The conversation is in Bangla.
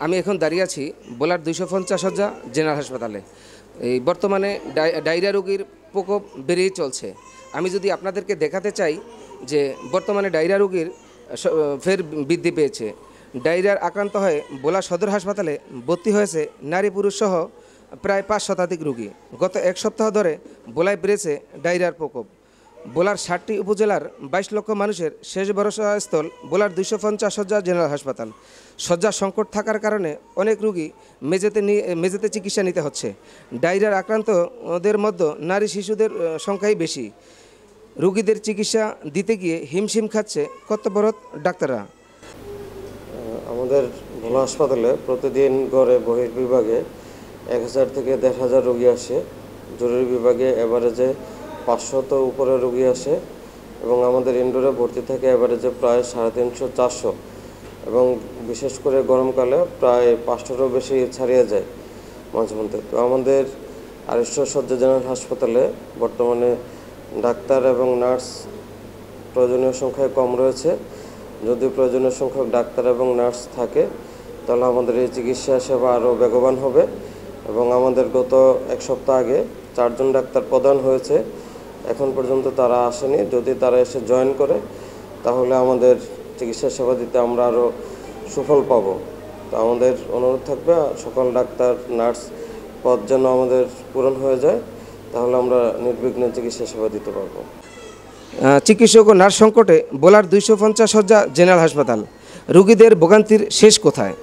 আমি এখন দাঁড়িয়ে আছি বোলার 250 শয্যা জেনারেল হাসপাতালে। এই বর্তমানে ডায়রিয়া রোগীর প্রকোপ বেড়েই চলছে। আমি যদি আপনাদেরকে দেখাতে চাই যে বর্তমানে ডায়রিয়া রোগীর ফের বৃদ্ধি পেয়েছে। ডায়রিয়ার আক্রান্ত হয়ে বোলা সদর হাসপাতালে ভর্তি হয়েছে নারী পুরুষ সহ প্রায় 5 শতাধিক রোগী। গত এক সপ্তাহ ধরে বোলায় বেড়েছে ডায়রিয়ার প্রকোপ। বোলার 60টি উপজেলার 22 লক্ষ মানুষের শেষ ভরসাস্থল বোলার 250 শয্যা জেনারেল হাসপাতাল। শয্যা সংকট থাকার কারণে অনেক রোগী মেঝেতে চিকিৎসা নিতে হচ্ছে। ডায়রিয়ার আক্রান্তদের মধ্যে নারী শিশুদের সংখ্যাই বেশি। রোগীদের চিকিৎসা দিতে গিয়ে হিমশিম খাচ্ছে কর্তব্যরত ডাক্তাররা। আমাদের ভোলা হাসপাতালে প্রতিদিন গড়ে বহির্বিভাগে 1000 থেকে 1500 রোগী আসে। জরুরি বিভাগে এভারেজে 500 উপরে রোগী আসে এবং আমাদের ইনডোরে ভর্তি থাকে এভারেজে প্রায় 350-400 এবং বিশেষ করে গরমকালে প্রায় 500-ও বেশি ছাড়িয়ে যায় মাঝে মধ্যে। তো আমাদের 250 শয্যা জেনারেল হাসপাতালে বর্তমানে ডাক্তার এবং নার্স প্রয়োজনীয় সংখ্যায় কম রয়েছে। যদি প্রয়োজনীয় সংখ্যক ডাক্তার এবং নার্স থাকে তাহলে আমাদের এই চিকিৎসা সেবা আরও বেগবান হবে এবং আমাদের গত এক সপ্তাহ আগে 4 জন ডাক্তার প্রদান হয়েছে। এখন পর্যন্ত তারা আসেনি। যদি তারা এসে জয়েন করে তাহলে আমাদের চিকিৎসা সেবা দিতে আমরা আরও সুফল পাব। তো আমাদের অনুরোধ থাকবে সকল ডাক্তার নার্স পদ যেন আমাদের পূরণ হয়ে যায়, তাহলে আমরা নির্বিঘ্নে চিকিৎসা সেবা দিতে পারবো। চিকিৎসক ও নার্স সংকটে বোলার 250 শয্যা জেনারেল হাসপাতাল। রোগীদের ভোগান্তির শেষ কোথায়?